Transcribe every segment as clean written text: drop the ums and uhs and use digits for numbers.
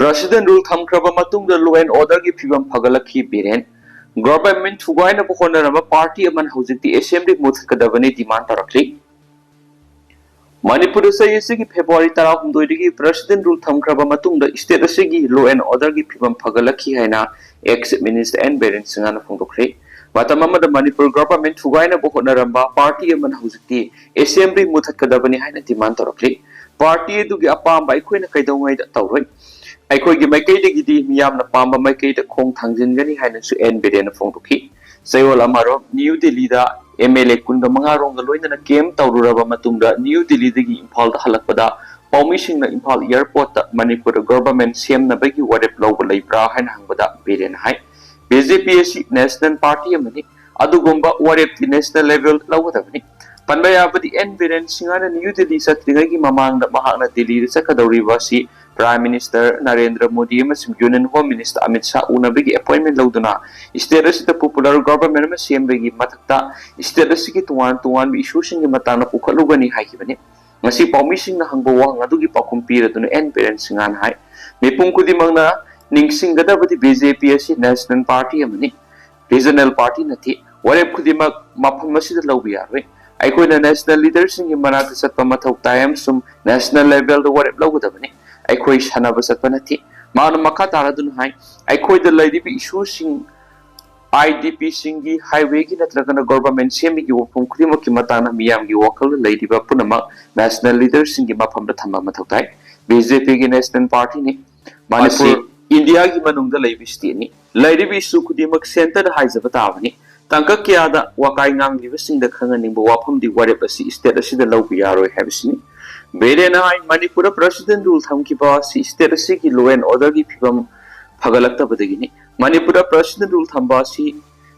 President rule thamkraba matungda law and order gi phibam phagalakhi Biren government thugaina bohonaraba party aman hojikti assembly muthkadabani demand tarakli Manipur sayesigi February 16 digi president rule thamkraba matungda state asigi law and order gi phibam phagalakhi haina ex minister and Biren singana phongdokri matamamada Manipur government thugaina bohonaramba party aman hojikti assembly muthkadabani haina demand tarakli party dugi apamba ikhoina kaidongai da tawroi ꯑꯩꯈꯣꯏꯒꯤ ꯃꯥꯏꯀꯩꯗꯒꯤꯗꯤ ꯃꯤꯌꯥꯝꯅ ꯄꯥꯝꯕ ꯃꯥꯏꯀꯩꯗ ꯈꯣꯡ ꯊꯥꯡꯖꯤꯟꯒꯅꯤ ꯍꯥꯏꯅꯁꯨ N ꯕꯤꯔꯦꯟꯅ ꯐꯣꯡꯗꯣꯛꯈꯤ ꯆꯌꯣꯜ ꯑꯃꯔꯣꯝ new ꯗꯤꯜꯂꯤꯗ MLA 15 ꯔꯣꯝꯒ ꯂꯣꯏꯅꯅ ꯀꯦꯝ ꯇꯧꯔꯨꯔꯕ ꯃꯇꯨꯡꯗ ꯅ꯭ꯌꯨ ꯗꯤꯜꯂꯤꯗꯒꯤ ꯏꯝꯐꯥꯜꯗ ꯍꯜꯂꯛꯄꯗ ꯄꯥꯎꯃꯤꯁꯤꯡꯅ ꯏꯝꯐꯥꯜ ꯏꯌꯔꯄꯣꯔꯠꯇ ꯃꯅꯤꯄꯨꯔ ꯒꯚꯔꯟꯃꯦꯟꯠ ꯁꯦꯝꯅꯕꯒꯤ ꯋꯥꯔꯦꯞ ꯂꯧꯕ ꯂꯩꯕ꯭ꯔꯥ ꯍꯥꯏꯅ ꯍꯪꯕꯗ ꯕꯤꯔꯦꯟ ꯍꯥꯏ BJP ꯑꯁꯤ ꯅꯦꯁꯅꯦꯜ ꯄꯥꯔꯇꯤ ꯑꯃꯅꯤ ꯑꯗꯨꯒꯨꯝꯕ ꯋꯥꯔꯦꯞꯇꯤ ꯅꯦꯁꯅꯦꯜ ꯂꯦꯚꯦꯜ ꯂꯧꯒꯗꯕꯅꯤ ꯄꯟꯕ ꯌꯥꯕꯗꯤ ꯑꯦꯟ ꯕꯤꯔꯦꯟ ꯁꯤꯡꯍꯅ ꯅ꯭ꯌꯨ ꯗꯤꯜꯂꯤ ꯆꯠꯇ꯭ꯔꯤꯉꯩꯒꯤ ꯃꯃꯥꯡꯗ ꯃꯍꯥꯛꯅ ꯗꯤꯜꯂꯤꯗ ꯆꯠꯀꯗꯧꯔꯤꯕ ꯑꯁꯤ Prime Minister Narendra Modi and Union Home Minister Amit Shah unabigi appointment lauduna state asida popular government ma sembegi mathakta state asigi tuan issues singi matana pukhalugani haikibani ngasi pawmising na hangbo wang adugi pakum piraduna and parents singan hai mipung kudimangna ningsinggadabadi BJP asi national party amani regional party nathi warep kudimak mafam asida lawbi yarwe aikoina national leaders singi manata satpa mathau tayam sum national level the warep lawgadabani ꯑꯩꯈꯣꯏ ꯁꯥꯟꯅꯕ ꯆꯠꯄ ꯅꯠꯇꯦ ꯃꯥꯅ ꯃꯈꯥ ꯇꯥꯔꯗꯨꯅ ꯍꯥꯏ ꯑꯩꯈꯣꯏꯗ ꯂꯩꯔꯤꯕ ꯏꯁꯨꯁꯤꯡ IDP ꯁꯤꯡꯒꯤ ꯍꯥꯏꯋꯦꯒꯤ ꯅꯠꯇ꯭ꯔꯒꯅ ꯒꯣꯚꯔꯟꯃꯦꯟꯠ ꯁꯦꯝꯕꯒꯤ ꯋꯥꯐꯝ ꯈꯨꯗꯤꯡꯃꯛꯀꯤ ꯃꯇꯥꯡꯗ ꯃꯤꯌꯥꯝꯒꯤ ꯋꯥꯈꯜꯗ ꯂꯩꯔꯤꯕ ꯄꯨꯝꯅꯃꯛ ꯅꯦꯁꯅꯦꯜ ꯂꯤꯗꯔꯁꯤꯡꯒꯤ ꯃꯐꯝꯗ ꯊꯝꯕ ꯃꯊꯧ ꯇꯥꯏ BJPꯒꯤ ꯅꯦꯁꯅꯦꯜ ꯄꯥꯔꯇꯤꯅꯤ ꯃꯅꯤꯄꯨꯔ ꯏꯟꯗꯤꯌꯥꯒꯤ ꯃꯅꯨꯡꯗ ꯂꯩꯕ ꯁ꯭ꯇꯦꯠꯅꯤ ꯂꯩꯔꯤꯕ ꯏꯁꯨ ꯈꯨꯗꯤꯡꯃꯛ ꯁꯦꯟꯇꯔꯗ ꯍꯥꯏꯖꯕ ꯇꯥꯕꯅꯤ ꯇꯥꯡꯀꯛ ꯀꯌꯥꯗ ꯋꯥꯀꯥꯏ ꯉꯥꯡꯂꯤꯕꯁꯤꯡꯗ ꯈꯪꯍꯟꯅꯤꯡꯕ ꯋꯥꯐꯝꯗꯤ ꯋꯥꯔꯦꯞ ꯑꯁꯤ ꯁ꯭ꯇꯦꯠ ꯑꯁꯤꯗ ꯂꯧꯕ ꯌꯥꯔꯣꯏ ꯍꯥꯏꯕꯁꯤꯅꯤ Biren hai Manipur president rule thamkiba si state asigi law and order gi phibam phagalaktabadagini Manipur president rule thamba si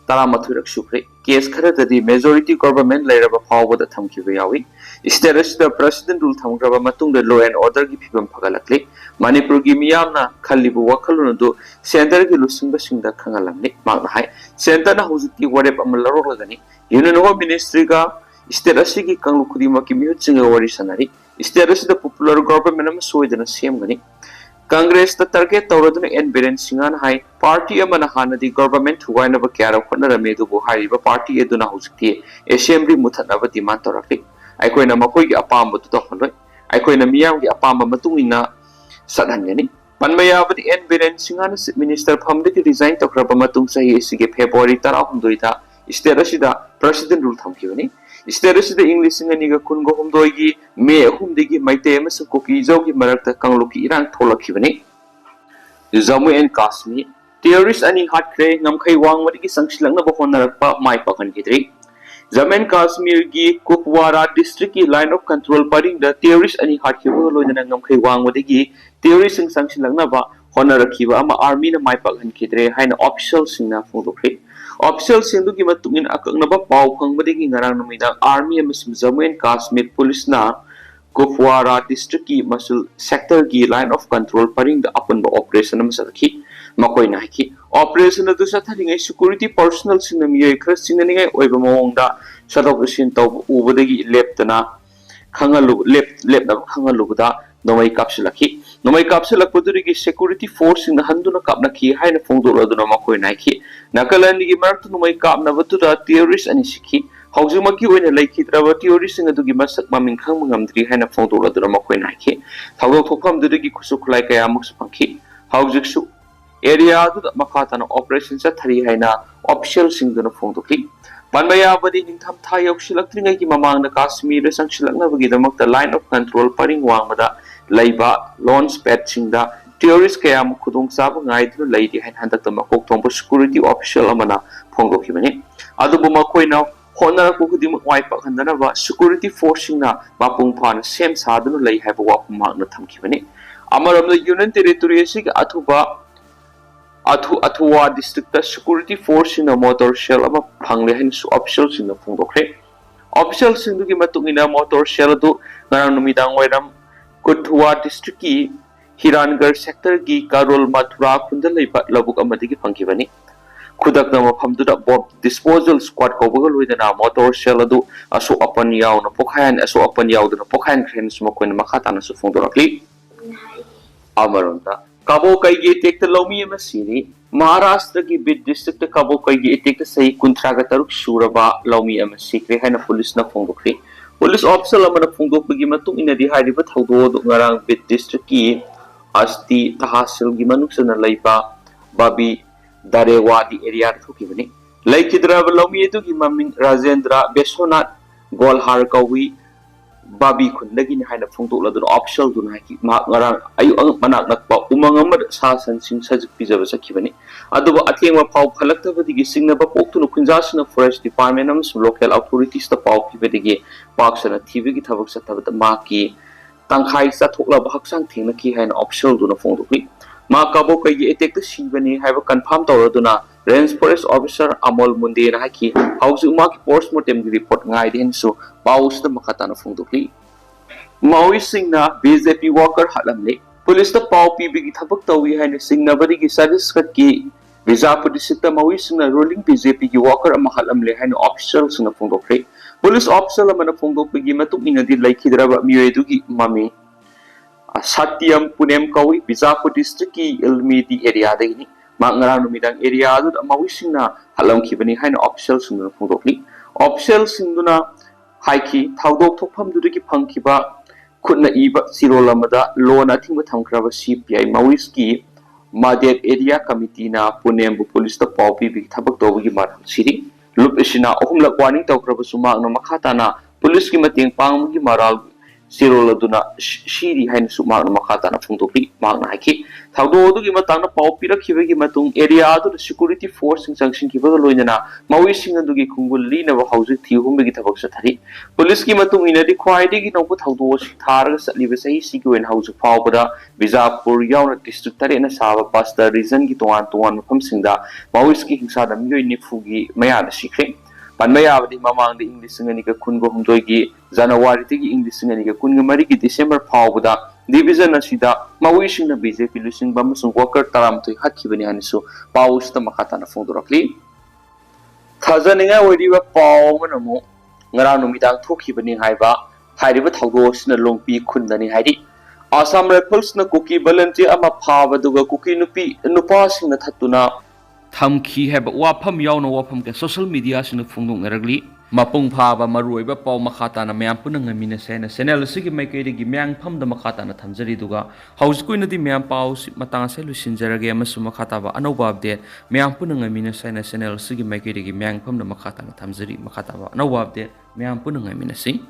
taramathurak sukre case kharadadi majority government lairaba phawbada thamkiba yawi state asida president rule thamgraba matungda law and order gi phibam phagalakle Manipur gi miyamna khallibu wakhalundu center gi lusingba singda khangalamni magna hai center na hujiki warep amallarogani union home ministry ga state asigi kanglu khudima ki mihut singa wari sanari state asida popular government am soidana semgani Congress the target tawraduna en Biren singan hai party amana hanadi government huwaina ba kyara khonara medu bo hariba party eduna hujikti assembly muthanaba demand torakli aikoina makoi gi apamba tu tokhonloi aikoina miyam gi apamba matungina sadhangani panmaya badi en Biren singan minister phamdiki resign tokraba matung sahi isige February 19 da state asida president rule thamkibani state asida English singaniga kungo humdoigi May humdigi maite mas Kuki jogi marakta kangluki Erang tholakibani Jammu and Kashmir terrorist ani hatkhre ngamkhai wangwadigi sangsilangna bohonarakpa mai pakan gidri Jammu and Kashmir gi Kupwara district ki line of control paring the terrorist ani hatkhre loina ngamkhai wangwadigi terrorist sangsilangna ba honarakhiba ama army na mai pakan gidre haina official singna phongdokre Official sindugi matungin akaknaba pau phangbadigi ngarang numidang army amasung Jammu and Kashmir police na Kupwara district ki masul sector ki line of control paring the apanba operation amasakhi makoi na ki operation adu satharingai security personnel sinamiye khra singaningai oiba mawongda sadoksin taw ubadagi leptana khangalu lepna khangaluda nomai kapsilakpudurigi security force in the handuna kapnaki haina phongdoladuna makoi naiki nakalandi martu nomai kapnabatuda terrorist ani sikhi haujumaki oina laikhidraba terrorist adugi masak maming khangmangamdri haina phongdoladuna makoi naiki thawdo thokam durigi khusukhlai kaya muksu phangki haujiksu area adu makhatana operation sa thari haina official singduna phongdokli Manmaya badi ningtham tha yoksilakringai ki mamangna Kashmir sangsilaknabagi damakta line of control paring wangmada laiba launch pad singda terrorist kaya khudong chaba ngaidru laidi hain handakta makok thongba security official amana phongdokhibani adubu makoina honara kukudi makwai pakhandana ba security force singna mapung phana sem sadunu lai haiba wapum magna thamkhibani amaramda union territory sig Athuwa district security force in a motor shell ama phangle hin official sin phongdokre official sin dugi matungina motor shell du ngarang numidang wairam Kuthua district ki Hirangarh sector ki Karol Mathura khundal leiba labuk amadigi phangkibani खुदकना मफमदुदा बॉब disposal squad कौबगल होइदना motor सेल अदु असो अपन यावना पोखायन असो अपन यावदना पोखायन ख्रेन सुमकोइन मखाताना सु फोंदोरक्ली अमरोंदा काबो कईगे टेक द लौमी एम सिरी महाराष्ट्र की bid district Cabo कईगे take the सही कुंथ्रागा तरुक शुरबा लौमी एम सिक्रे हैना पुलिस न फोंदोक्री police officer Amna फोंदोक्पगी मतुंग इनदि हारिबा थौदो ngarang bid district ki asti tahsil gi manusana laiba babi darewadi area thukibani laikidra lawmi edu gi maming rajendra besonat golhar kawi babi khundagi ni haina phungtok la dun optional dun ha ki ma ngarang ayu manak nakpa umang amad sa san sing sajik pijaba sakibani aduba atlengma pau phalaktabadi gi singna ba poktunu kunjasna forest department am local authorities ta pau pibedi paksana thibi gi thabak satabata ma ki tangkhai sa thokla ba haksang thengna ki haina optional dun phungtok ma kabo kai gi attack ta sibani haiba confirm tawraduna range forest officer amol munde na haki hausu ma ki postmortem gi report ngai den so paus ta makata na phungdokli maui singna BJP worker hatlamle police ta pau pi bi gi thabak tawi haina singna bari gi service kat ki Bijapur district ta maui singna ruling BJP gi worker ama hatlamle haina official singna phungdokli police officer amana phungdok gi matuk ina di laikhidra ba miyo edu gi mami Satyam Punem Kawi, Bijapur district ki Ilmidi area dagini, Mangaranu midang area adu mawisina halam kibani haina official sunduna phungdokli. Official sunduna haiki thaudok thokpham dudagi phangkiba khutna iba sirolamada lona thingba thamkraba CPI mawiski Madet area committee na Punem bu police ta pawpi bi thabak tawgi maram siri. Lup isina ohumlak warning tawkraba suma no makhatana police ki mateng panggi maral Sirol aduna shiri hain suma makata na phungtokli magna haki thaudo odu gi matang na pau pirak khibe gi matung area adu security force sing sanction ki baga loina mawi sing adu gi khungul li na ba hauji thi hum gi thabak sa thari police ki matung ina di khwai di gi no bu thaudo si thar ga satli be sahi si gi wen hauji phau bada Bijapur yauna district tare na sawa pasta region gi toan mafam sing da mawi ki hingsa da myoi ni phugi maya da sikre Panmaya abadi mamang di English ngani ka kungo humdoi gi January tigi English ngani ka kungo mari gi December phawbuda division asida mawising na BJP lusing ba masung worker taram toi hatkibani hanisu paus ta makata na phungdorakli thajaninga wediba paw manamu ngarang numidang thokibani haiba hairiba thawdo sina longpi khundani hairi Assam Rifles na Kuki volunteer ama phabaduga Kuki Nupa sing na thatuna tangkhai have wapam yauna wapam ke social media sinu phungdong naragli mapung phaba maruiba paw makhata na mayam punang amina sena senel sigi maikeri gi myang pham da makhata na thamjari duga hauskui na di myam paw matang se lusinjarage amasu makhata ba anoba update myam punang amina sena senel sigi maikeri gi myang pham da makhata na thamjari makhata ba anoba update myam punang amina sing